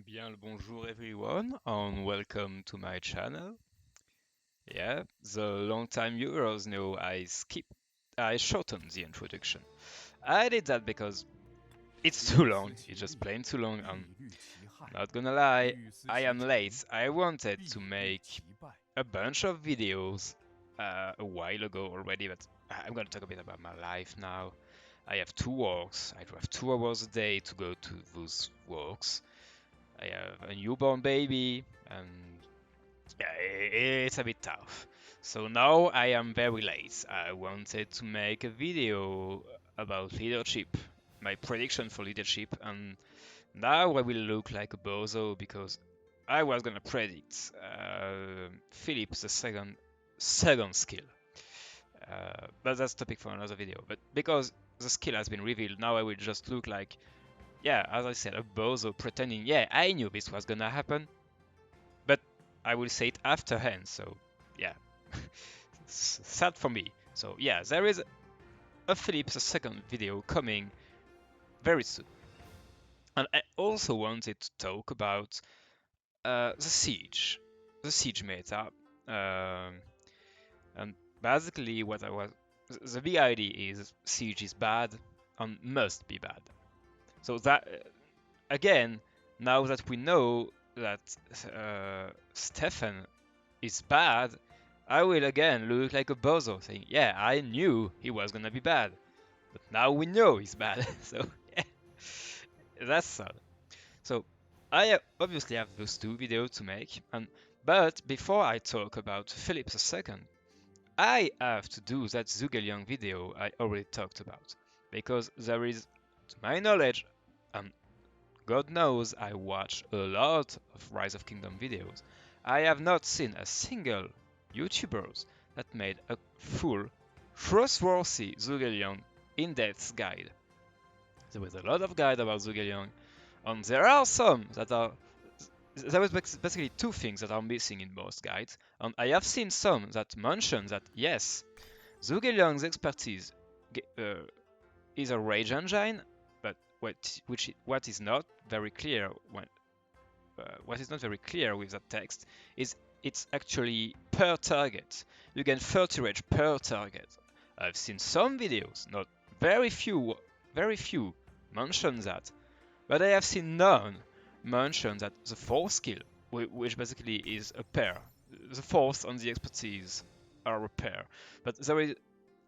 Bien le bonjour everyone and welcome to my channel. Yeah, the long-time viewers know I shortened the introduction. I did that because it's too long, it's just plain too long and not gonna lie, I am late. I wanted to make a bunch of videos a while ago already, but I'm gonna talk a bit about my life now. I have two works, I drive 2 hours a day to go to those works. I have a newborn baby, and yeah, it's a bit tough. So now I am very late. I wanted to make a video about leadership, my prediction for leadership, and now I will look like a bozo because I was gonna predict Philip the second skill. But that's topic for another video. But because the skill has been revealed, now I will just look like, yeah, as I said, a bozo pretending, yeah, I knew this was gonna happen, but I will say it afterhand. So yeah, sad for me. So yeah, there is a Philips second video coming very soon. And I also wanted to talk about the siege meta, um, and basically what I was. The big idea is siege is bad and must be bad. So that again, now that we know that Stefan is bad, I will again look like a bozo saying, yeah, I knew he was gonna be bad. But now we know he's bad. So yeah, that's sad. So I obviously have those two videos to make, but before I talk about Philip II, I have to do that Zhugeliang video I already talked about. Because there is, to my knowledge, and God knows I watch a lot of Rise of Kingdom videos. I have not seen a single YouTuber that made a full, trustworthy Zhugeliang in-depth guide. There was a lot of guide about Zhugeliang, and there are some that are. There was basically two things that are missing in most guides, and I have seen some that mention that yes, Zhugeliang's expertise uh, is a rage engine, but what is not very clear what is not very clear with that text is it's actually per target. You get 30 rage per target. I've seen some videos, not very few mention that, but I have seen none mention that the fourth skill, which basically is a pair, the fourth and the expertise are a pair. But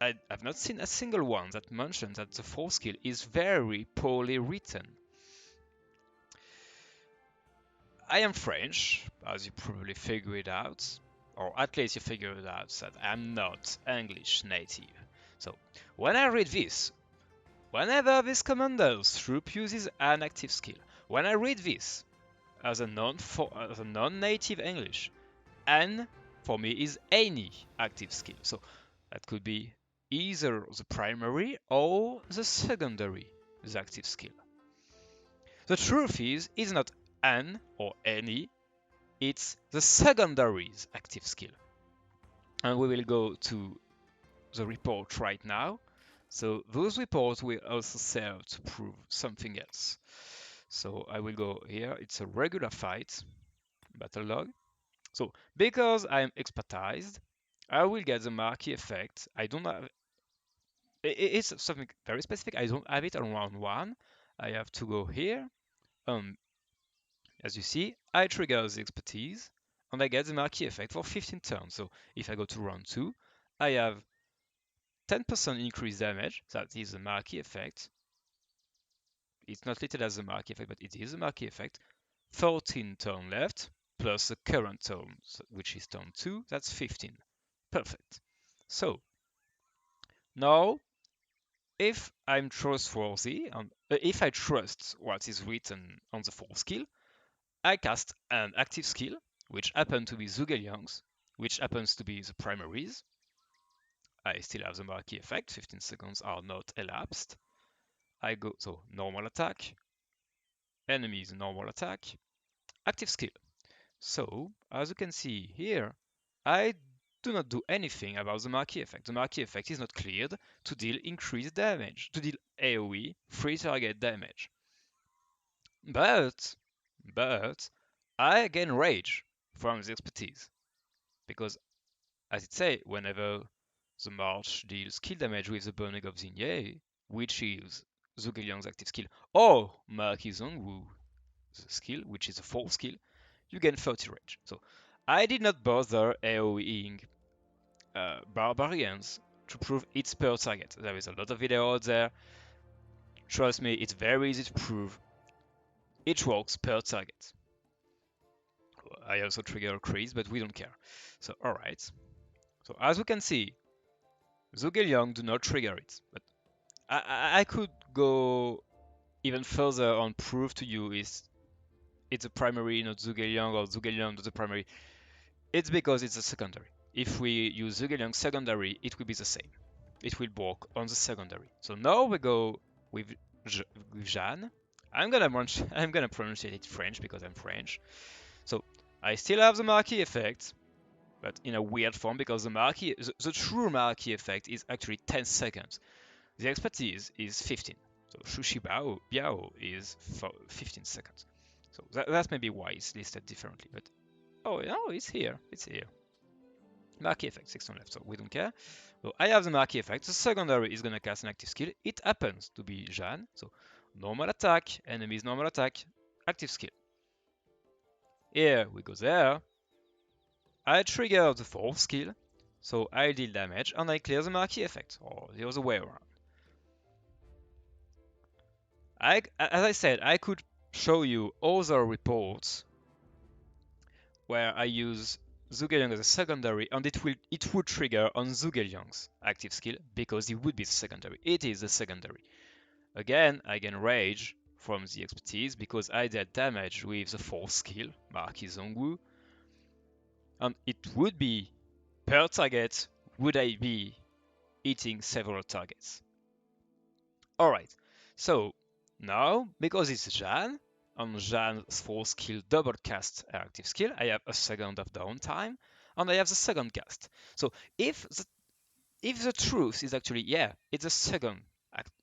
I've not seen a single one that mentions that the fourth skill is very poorly written. I am French, as you probably figured out, or at least you figured out that I'm not English native. So when I read this, whenever this commander's troop uses an active skill, when I read this as a non-native English, N for me is any active skill. So that could be either the primary or the secondary, the active skill. The truth is, it's not an or any, it's the secondary's active skill. And we will go to the report right now. So those reports will also serve to prove something else. So I will go here. It's a regular fight, battle log. So because I'm expertized, I will get the marquee effect. I don't have. It's something very specific. I don't have it on round one. I have to go here. Um, as you see, I trigger the expertise and I get the marquee effect for 15 turns. So if I go to round 2, I have 10% increased damage. That is the marquee effect. It's not listed as a marquee effect, but it is a marquee effect. 14 turn left, plus the current turn, which is turn 2, that's 15. Perfect. So now, if I'm trustworthy, and if I trust what is written on the 4th skill, I cast an active skill, which happens to be Zhugeliang's, which happens to be the primaries. I still have the marquee effect, 15 seconds are not elapsed. I go, so normal attack, enemies normal attack, active skill. So, as you can see here, I do not do anything about the marquee effect. The marquee effect is not cleared to deal increased damage, to deal AoE, free target damage. But but I gain rage from the expertise because, as it say, whenever the march deals kill damage with the burning of Xingye, which is Zhugeliang's active skill, or Marquis Zhongwu skill, which is a 4th skill, you gain 30 rage. So I did not bother AoEing Barbarians to prove it's per target. There is a lot of video out there. Trust me, it's very easy to prove. It works per target. I also trigger a crease, but we don't care. So alright. So as we can see, Zhugeliang do not trigger it. But I could go even further and prove to you is it's a primary, not Zhugeliang, or Zhugeliang not the primary. It's because it's a secondary. If we use Zhugeliang secondary, it will be the same. It will work on the secondary. So now we go with, with Jeanne. I'm gonna pronounce it French because I'm French. So I still have the Marquis effect, but in a weird form because the true Marquis effect is actually 10 seconds. The expertise is 15. So Shushi Biao is 15 seconds. So that's maybe why it's listed differently. But oh no, it's here. It's here. Marquee effect, 6 on left, so we don't care. So I have the marquee effect. The secondary is gonna cast an active skill. It happens to be Jeanne. So normal attack, enemies normal attack, active skill. Here we go there. I trigger the 4th skill, so I deal damage and I clear the marquee effect, or the other way around. As I said, I could show you other reports where I use Zhugeliang as a secondary, and it would trigger on Zhugeliang's active skill because it would be secondary. It is a secondary. Again, I gain rage from the expertise because I did damage with the 4th skill, Marquis Zhongwu, and it would be per target. Would I be hitting several targets? Alright, so now because it's Jeanne, on Jeanne's 4th skill double cast her active skill, I have a second of downtime, and I have the second cast. So if the truth is actually, yeah, it's a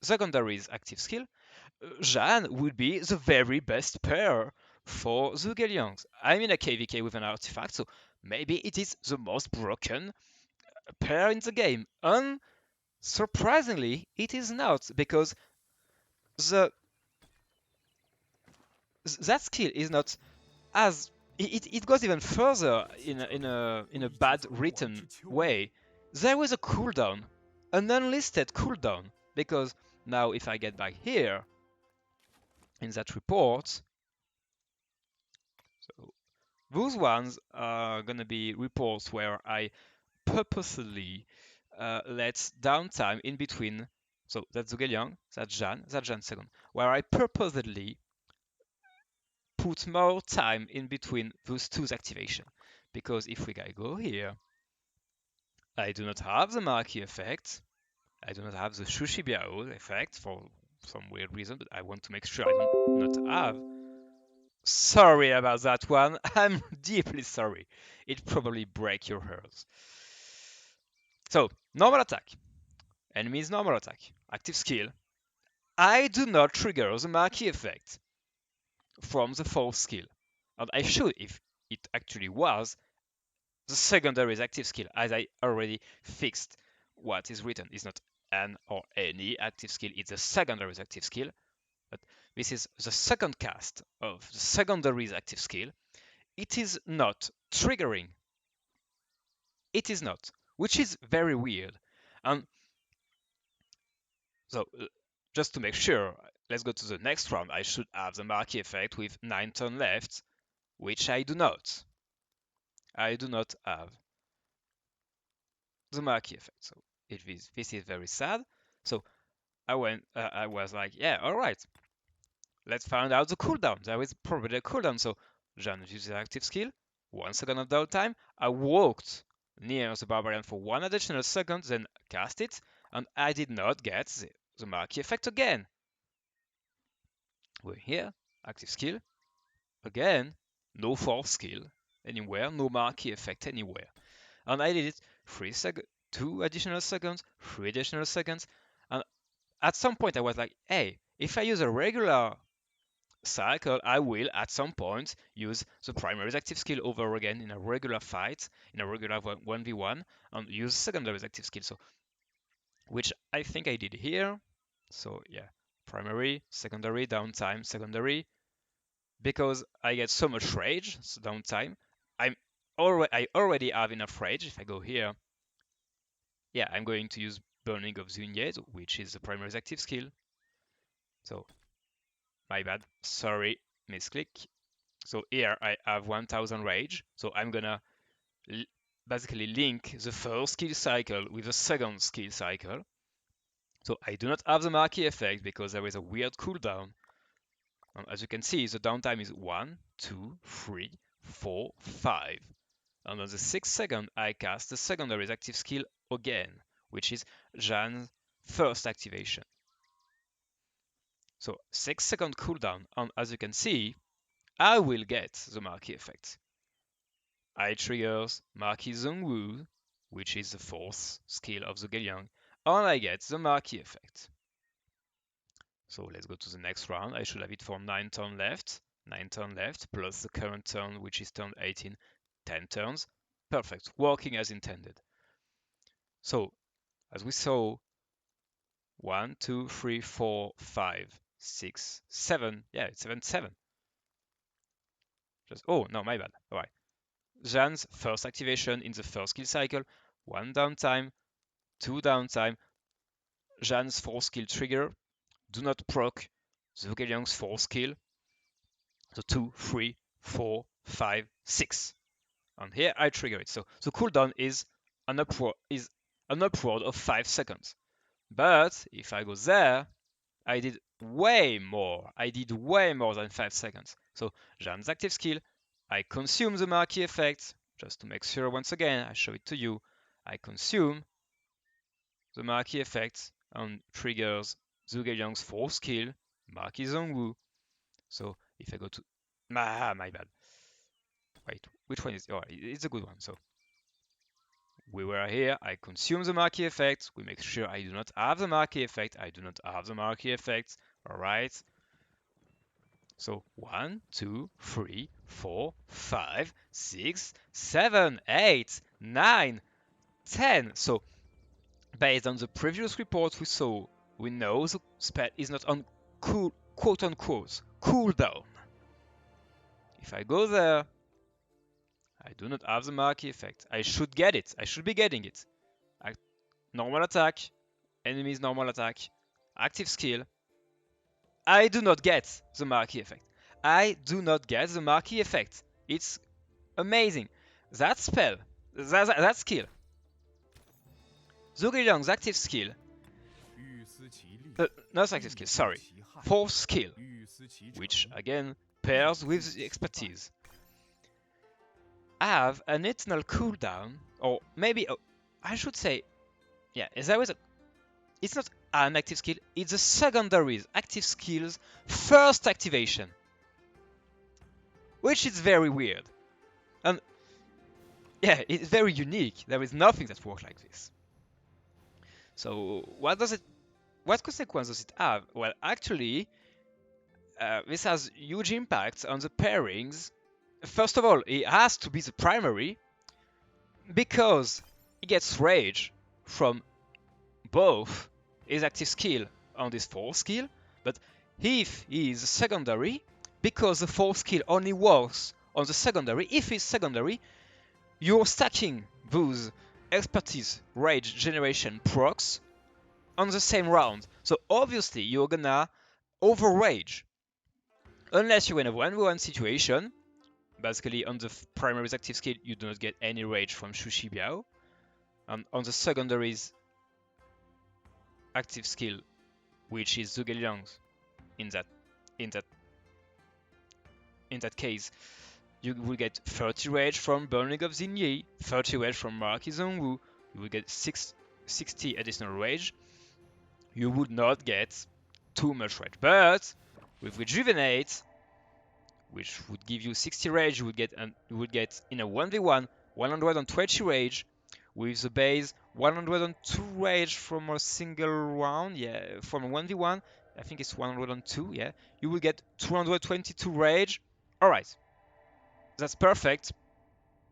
secondary's active skill, Jeanne would be the very best pair for Zhugeliang. I'm in a KVK with an artifact, so maybe it is the most broken pair in the game. And surprisingly, it is not, because the that skill is not as it goes even further in a bad written way. There was a cooldown, an unlisted cooldown, because now if I get back here in that report, so those ones are gonna be reports where I purposely let downtime in between. So that's Zhugeliang, that's Jeanne second, where I purposely put more time in between those two's activation. Because if we go here, I do not have the Marquee effect. I do not have the Shushi Biao effect for some weird reason, but I want to make sure I do not have. Sorry about that one. I'm deeply sorry. It probably break your heart. So, normal attack. Enemy's normal attack. Active skill. I do not trigger the Marquee effect from the 4th skill. And I should if it actually was the secondary is active skill, as I already fixed what is written. It's not an or any active skill, it's a secondary active skill. But this is the second cast of the secondary's active skill. It is not triggering. It is not, which is very weird. And so, just to make sure, let's go to the next round. I should have the marquee effect with 9 turns left, which I do not. I do not have the marquee effect. So this is very sad. So I was like, yeah, all right. Let's find out the cooldown. There is probably a cooldown. So Jeanne uses active skill. 1 second of downtime. I walked near the barbarian for 1 additional second, then cast it, and I did not get the marquee effect again. We're here, active skill. Again, no 4th skill anywhere, no marquee effect anywhere. And I did it 2 additional seconds, 3 additional seconds, and at some point I was like, hey, if I use a regular cycle, I will at some point use the primary's active skill over again in a regular fight, in a regular 1v1, and use secondary's active skill. So, which I think I did here. So yeah, primary, secondary, downtime, secondary. Because I get so much rage, so downtime, I already have enough rage. If I go here, yeah, I'm going to use Burning of Zhugeliang, which is the primary's active skill. So my bad, sorry, misclick. So here I have 1000 rage, so I'm gonna basically link the first skill cycle with the second skill cycle. So I do not have the marquee effect because there is a weird cooldown. And as you can see, the downtime is 1, 2, 3, 4, 5. And on the 6th second, I cast the secondary's active skill again, which is Jan's first activation. So 6-second cooldown, and as you can see, I will get the marquee effect. I triggers Marquee Zhongwu, which is the 4th skill of Zhugeliang, and I get the marquee effect. So let's go to the next round. I should have it for 9 turns left. 9 turns left, plus the current turn, which is turn 18, 10 turns. Perfect, working as intended. So, as we saw, 1, 2, 3, 4, 5, 6, 7. Yeah, it's 7, 7. Oh, no, my bad. All right. Jan's first activation in the first skill cycle. 1 downtime, 2 downtime. Jan's 4th skill trigger. Do not proc Zhugeliang's 4th skill. So 2, 3, 4, 5, 6. And here I trigger it. So the cooldown is an upward of 5 seconds. But if I go there, I did way more. I did way more than 5 seconds. So Jan's active skill, I consume the marquee effect. Just to make sure, once again, I show it to you. I consume the marquee effect and triggers Zhugeliang's 4th skill, Marquee Zhongwu. So if I go to... my bad. Wait, which one is... Oh, it's a good one. So we were here, I consume the marquee effect, we make sure I do not have the marquee effect, I do not have the marquee effect, alright. So 1, 2, 3, 4, 5, 6, 7, 8, 9, 10. So based on the previous report we saw, we know the spell is not on quote unquote cooldown. If I go there, I do not have the marquee effect. I should get it. I should be getting it. Normal attack, enemy's normal attack, active skill. I do not get the marquee effect. I do not get the marquee effect. It's amazing. That spell, that skill, Zhugeliang's active skill, not active skill, sorry, 4th skill, which again pairs with the expertise, have an eternal cooldown, or maybe, I should say, yeah, there is a, it's not an active skill, it's a secondary active skill's first activation, which is very weird. And yeah, it's very unique. There is nothing that works like this. So what consequence does it have? Well, actually, this has huge impacts on the pairings. First of all, it has to be the primary because he gets rage from both his active skill and his 4th skill, but if he is secondary, because the 4th skill only works on the secondary, if it's secondary, you're stacking those expertise rage generation procs on the same round. So obviously you're gonna overrage. Unless you're in a 1v1 situation, basically on the primary's active skill you do not get any rage from Shu Shibiao. And on the secondary's active skill, which is Zhugeliang's, in that case, you will get 30 rage from Burning of Zhugeliang, 30 rage from Marquee Zhongwu, you will get 60 additional rage. You would not get too much rage, but with Rejuvenate, which would give you 60 rage, you would get in a 1v1 120 rage, with the base 102 rage from a single round, yeah, from a 1v1, I think it's 102, yeah. You will get 222 rage. Alright, that's perfect.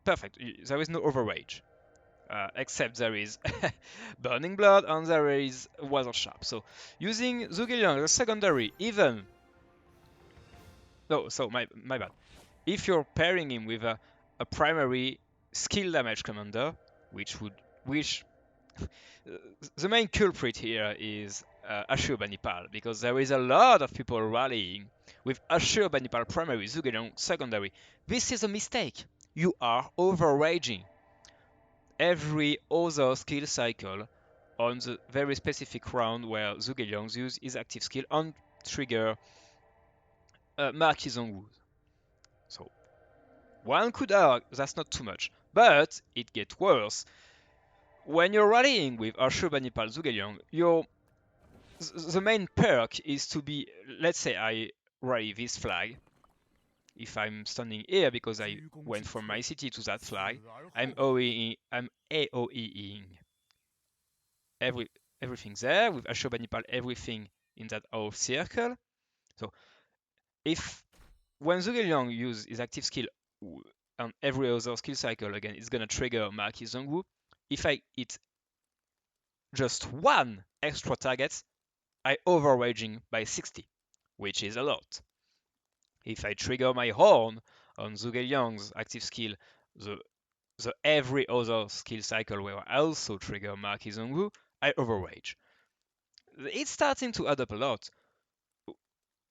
Perfect, there is no overrage. Except there is Burning Blood and there is Weather Sharp. So using Zhugeliang as a secondary, even... No, so my bad. If you're pairing him with a primary skill damage commander, which the main culprit here is Ashurbanipal, because there is a lot of people rallying with Ashurbanipal primary, Zhugeliang secondary. This is a mistake. You are overraging every other skill cycle on the very specific round where Zhugeliang uses his active skill on trigger Marquis Zhongwu. So one could argue that's not too much, but it gets worse. When you're rallying with Ashurbanipal Zhugeliang, the main perk is to be, let's say I rally this flag. If I'm standing here because I went from my city to that flag, I'm AOEing everything there with Ashurbanipal, everything in that whole circle. So if when Zhugeliang uses his active skill on every other skill cycle again, it's gonna trigger Marquis Zhongwu. If I hit just one extra target, I overraging by 60, which is a lot. If I trigger my horn on Zhugeliang's active skill, the every other skill cycle where I also trigger Marquis Zhongwu, I overrage. It's starting to add up a lot.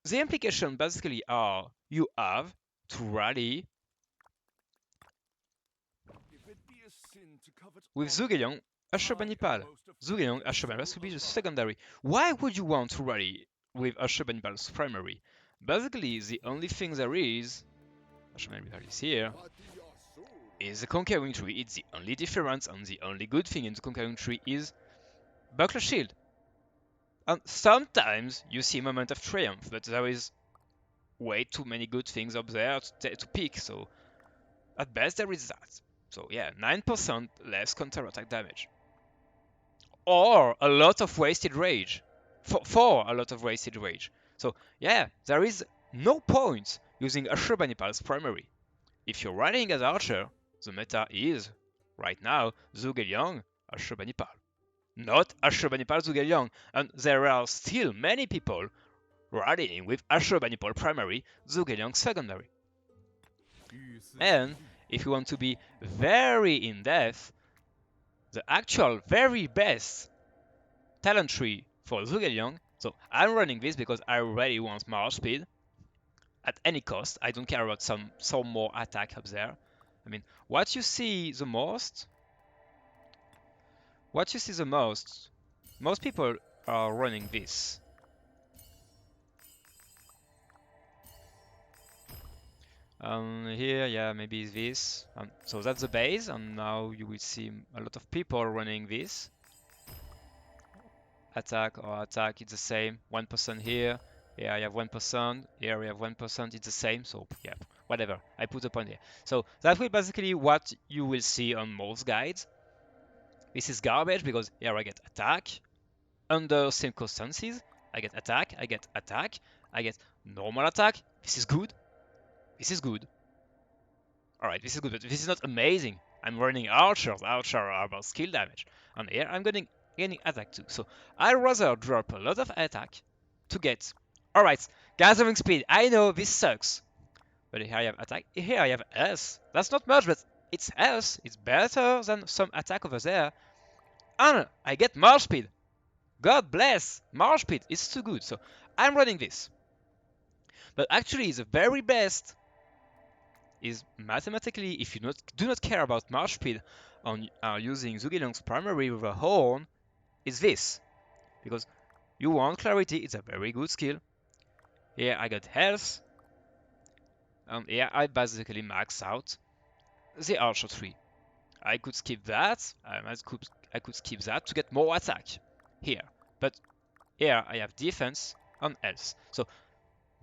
The implications basically are you have to rally with Zhugeliang, Ashurbanipal. Zhugeliang, Ashurbanipal should be the secondary. Why would you want to rally with Ashurbanipal's primary? Basically, the only thing there is, Ashurbanipal is here, is the Conquering Tree. It's the only difference, and the only good thing in the Conquering Tree is Buckler Shield. And sometimes you see Moment of Triumph, but there is way too many good things up there to pick, so at best there is that. So yeah, 9% less counterattack damage. Or a lot of wasted rage. For a lot of wasted rage. So yeah, there is no point using Ashurbanipal's primary. If you're running as Archer, the meta is, right now, Zhugeliang, Ashurbanipal. Not Ashurbanipal, Zhugeliang, and there are still many people running with Ashurbanipal primary, Zhugeliang secondary. And if you want to be very in-depth, the actual very best talent tree for Zhugeliang, so I'm running this because I really want march speed at any cost. I don't care about some more attack up there. I mean, what you see the most, most people are running this. Here, yeah, maybe this. So that's the base, and now you will see a lot of people running this. Attack or attack, it's the same. 1% here. Here I have 1%. Here we have 1%. It's the same. So yeah, whatever. I put a point here. So that will basically what you will see on most guides. This is garbage because here I get attack. Under circumstances, I get attack. I get attack. I get normal attack. This is good. This is good. Alright, this is good, but this is not amazing. I'm running archers. Archers are about skill damage. And here I'm getting attack too. So I'd rather drop a lot of attack to get... Alright, gathering speed. I know this sucks. But here I have attack. Here I have S. That's not much, but it's S. It's better than some attack over there. And I get march speed. God bless. March speed is too good. So I'm running this. But actually the very best is mathematically, if you do not care about march speed on using Zhugeliang's primary with a horn, is this. Because you want clarity, it's a very good skill. Here I got health. And here I basically max out the archer tree. I could skip that. I could skip that to get more attack here. But here I have defense and health. So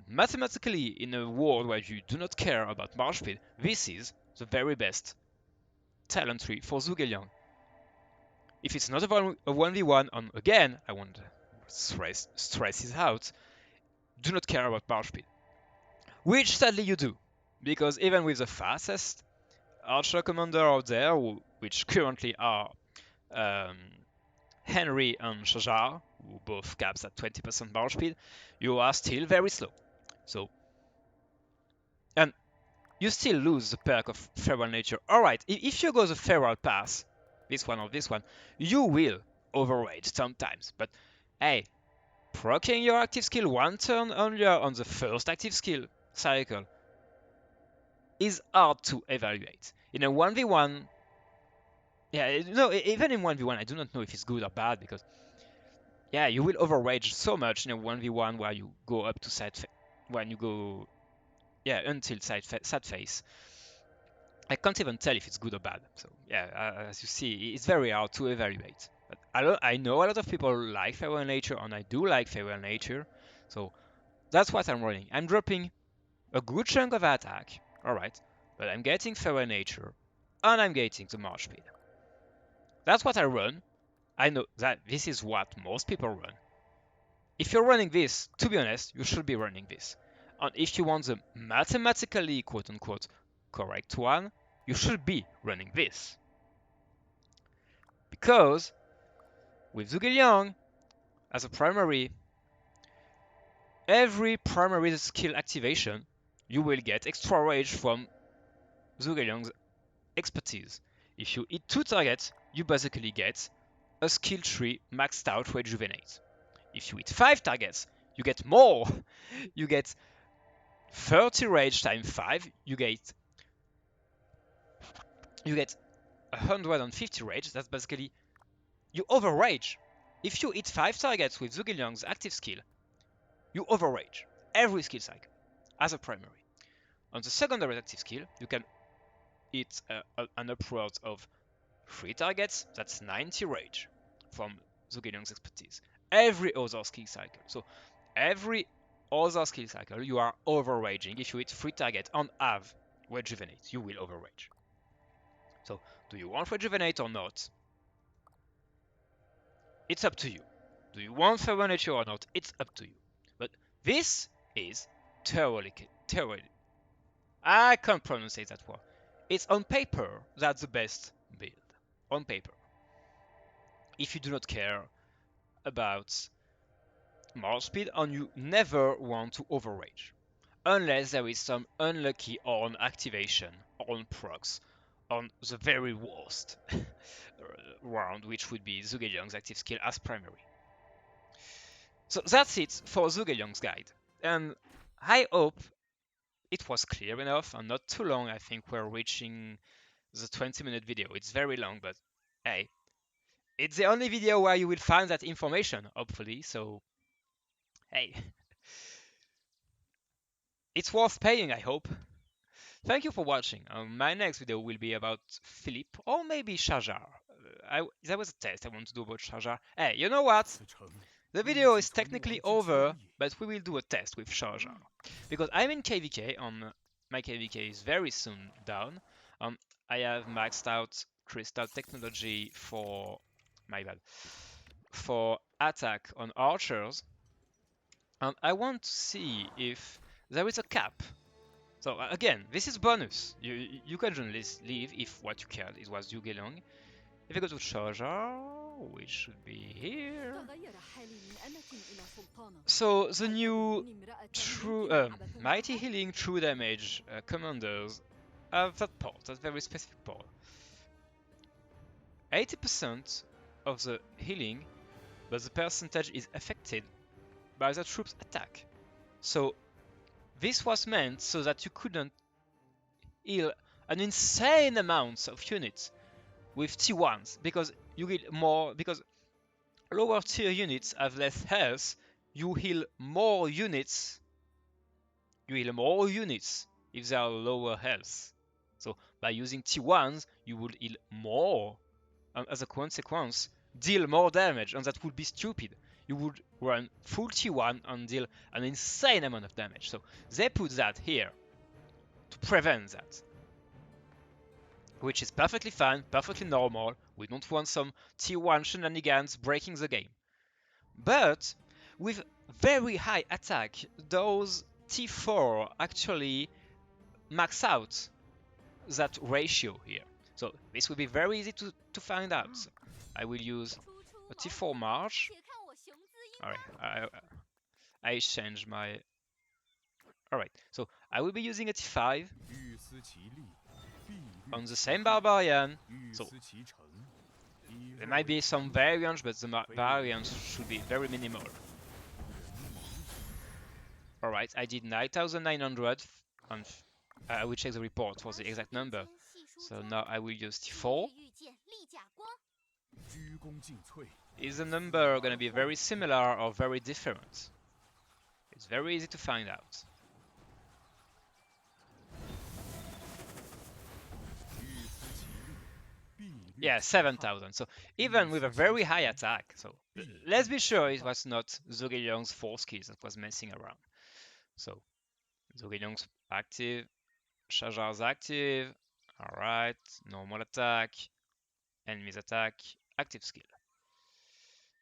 mathematically, in a world where you do not care about march speed, this is the very best talent tree for Zhugeliang. If it's not a 1v1, and again, I want to stress this out, do not care about march speed, which sadly you do, because even with the fastest archer commander out there, which currently are um, Henry and Shajar, who both caps at 20% march speed, you are still very slow. So, and you still lose the perk of feral nature. Alright, if you go the feral path, this one or this one, you will overrage sometimes. But hey, proccing your active skill one turn earlier on the first active skill cycle is hard to evaluate. In a 1v1, yeah, no, even in 1v1, I do not know if it's good or bad, because yeah, you will overrage so much in a 1v1 where you go up to when you go, yeah, until sad phase. I can't even tell if it's good or bad. So yeah, as you see, it's very hard to evaluate. But I know a lot of people like feral nature, and I do like feral nature. So that's what I'm running. I'm dropping a good chunk of attack, alright, but I'm getting feral nature, and I'm getting the march speed. That's what I run. I know that this is what most people run. If you're running this, to be honest, you should be running this. And if you want the mathematically quote-unquote correct one, you should be running this. Because with Zhugeliang as a primary, every primary skill activation, you will get extra rage from Zhugeliang's expertise. If you hit 2 targets, you basically get a skill tree maxed out rejuvenate. If you hit 5 targets, you get more. You get 30 rage times 5, you get 150 rage. That's basically, you overrage. If you hit 5 targets with Zhugeliang's active skill, you overrage every skill cycle as a primary. On the secondary active skill, you can hit an upwards of 3 targets, that's 90 rage from Zhugeliang's expertise. Every other skill cycle. So every other skill cycle, you are overraging. If you hit 3 targets and have rejuvenate, you will overrage. So do you want rejuvenate or not? It's up to you. Do you want feral nature or not? It's up to you. But this is theoretically, I can't pronounce that word. It's on paper that's the best build. On paper. If you do not care about march speed and you never want to overrage. Unless there is some unlucky on activation, on procs, on the very worst round, which would be Zhugeliang's active skill as primary. So that's it for Zhugeliang's guide. And I hope it was clear enough and not too long. I think we're reaching the 20-minute video. It's very long, but hey, it's the only video where you will find that information, hopefully. So hey, it's worth paying, I hope. Thank you for watching. My next video will be about Philippe or maybe Shajar. There was a test I want to do about Shajar. Hey, you know what? The video is technically over, but we will do a test with Shajar. Because I'm in KVK, my KVK is very soon down. I have maxed out crystal technology for, my bad, for attack on archers. And I want to see if there is a cap. So again, this is bonus. You can just leave if what you cared is was Zhugeliang. If I go to Shajar, which should be here. So the new mighty healing true damage commanders have that part, that very specific part. 80% of the healing, but the percentage is affected by the troop's attack. So this was meant so that you couldn't heal an insane amount of units with T1s, because you heal more, because lower tier units have less health, you heal more units if they are lower health. So by using T1s, you would heal more, and as a consequence, deal more damage, and that would be stupid. You would run full T1 and deal an insane amount of damage. So they put that here to prevent that, which is perfectly fine, perfectly normal. We don't want some T1 shenanigans breaking the game. But with very high attack, those T4 actually max out that ratio here. So this will be very easy to find out. So I will use a T4 march. Alright, I change my... Alright, so I will be using a T5 on the same barbarian. So there might be some variants, but the variants should be very minimal. Alright, I did 9,900 and I will check the report for the exact number. So now I will use T4. Is the number gonna be very similar or very different? It's very easy to find out. Yeah, 7,000. So even with a very high attack, so let's be sure it was not Zhugeliang's force keys that was messing around. So Zhugeliang's active, Shajar's active. Alright, normal attack, enemy's attack, active skill.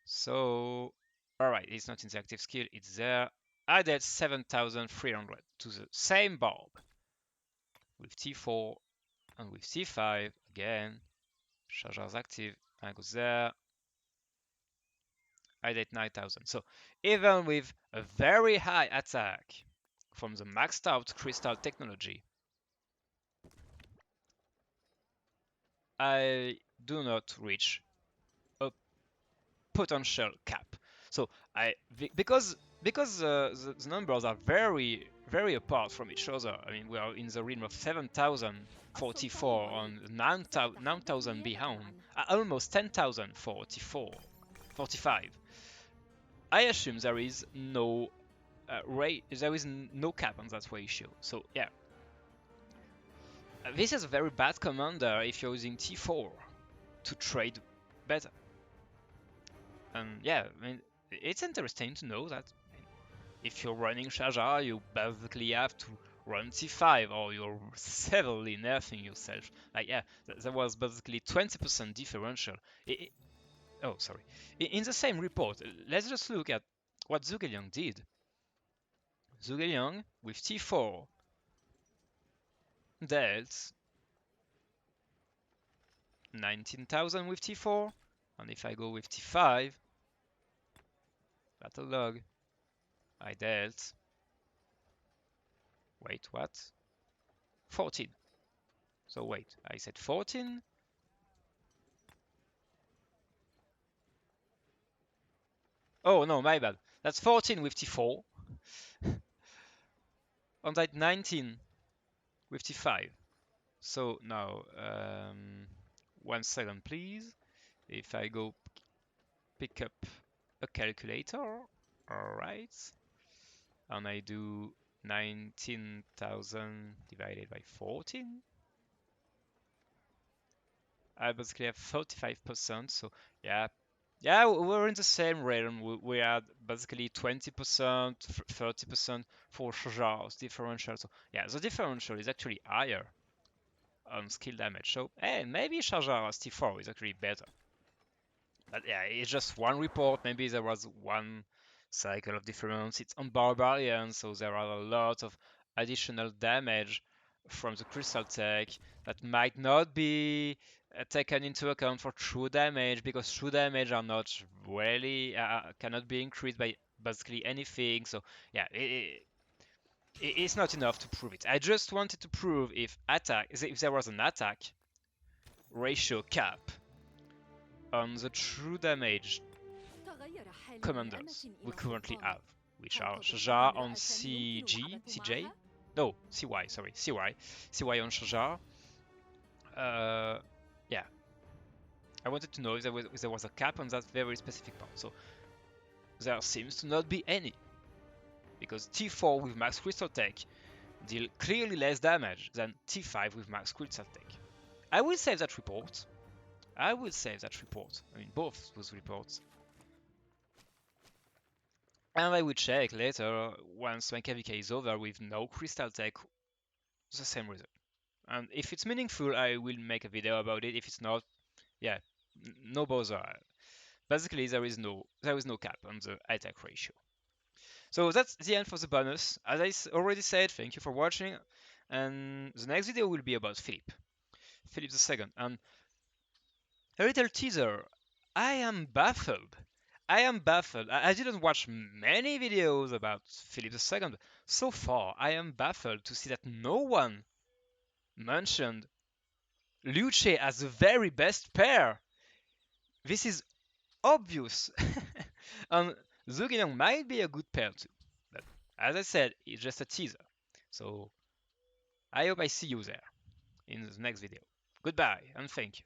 So, alright, it's not in the active skill, it's there. Added 7,300 to the same bulb with T4 and with T5 again. Shajar's active, I go there. I did 9,000. So even with a very high attack from the maxed out crystal technology, I do not reach a potential cap. So because the numbers are very apart from each other. I mean, we are in the realm of 7,044 on 9,000 behind, almost 10,000 for T4, 45. I assume there is no there is no cap on that ratio. So yeah, this is a very bad commander if you're using T4 to trade better. And yeah, I mean, it's interesting to know that if you're running Shajar, you basically have to run T5 or you're severely nerfing yourself. Like yeah, there was basically 20% differential. Oh, sorry. In the same report, let's just look at what Zhugeliang did. Zhugeliang with T4 dealt 19,000 with T4, and if I go with T5, battle log, I dealt, wait, what? 14. So wait, I said 14? Oh no, my bad. That's 14 with T4, and that 19 with T5. So now, 1 second please. If I go pick up a calculator, alright, and I do 19,000 divided by 14, I basically have 35%. So yeah, we're in the same realm. We had basically 20%, 30% for Shajar's differential. So yeah, the differential is actually higher on skill damage. So hey, maybe Shajar's T4 is actually better. But yeah, it's just one report. Maybe there was one cycle of difference. It's on Barbarian, so there are a lot of additional damage from the Crystal Tech that might not be taken into account for true damage, because true damage are not really cannot be increased by basically anything. So yeah, it's not enough to prove it. I just wanted to prove if there was an attack ratio cap on the true damage commanders we currently have, which are Shajar on CJ? No, CY, sorry, CY on Shajar. Yeah, I wanted to know if there was a cap on that very specific part. So there seems to not be any, because T4 with Max Crystal Tech deal clearly less damage than T5 with Max Crystal Tech. I will save that report. I mean, both those reports. And I will check later, once my KVK is over, with no Crystal Tech, the same result. And if it's meaningful, I will make a video about it. If it's not, yeah, no bother. Basically, there is no cap on the attack ratio. So that's the end for the bonus. As I already said, thank you for watching. And the next video will be about Philip II. And a little teaser, I am baffled. I am baffled. I didn't watch many videos about Philip II. So far, I am baffled to see that no one mentioned Luce as the very best pair. This is obvious. And Zhugeliang might be a good pair too. But as I said, it's just a teaser. So I hope I see you there in the next video. Goodbye and thank you.